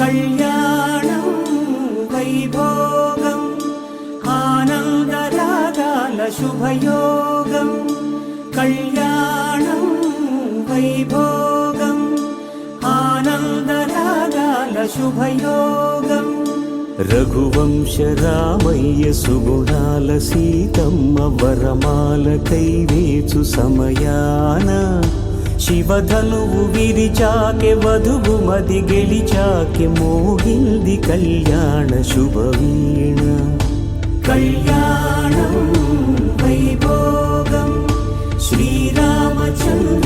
కళ్యాణం వైభోగం ఆనందరాగాల శుభయోగం కళ్యాణం వైభోగం ఆనందరాగాల శుభయోగం రఘువంశ రామయ్య సుగుణాల సీతమ్మ వరమాల కైవేచు సమయాన శివధనువు విరిచాకె వధువు మది గెలిచాకె మోగింది కళ్యాణ శుభవీణ కళ్యాణం వైభోగం శ్రీరామచంద్ర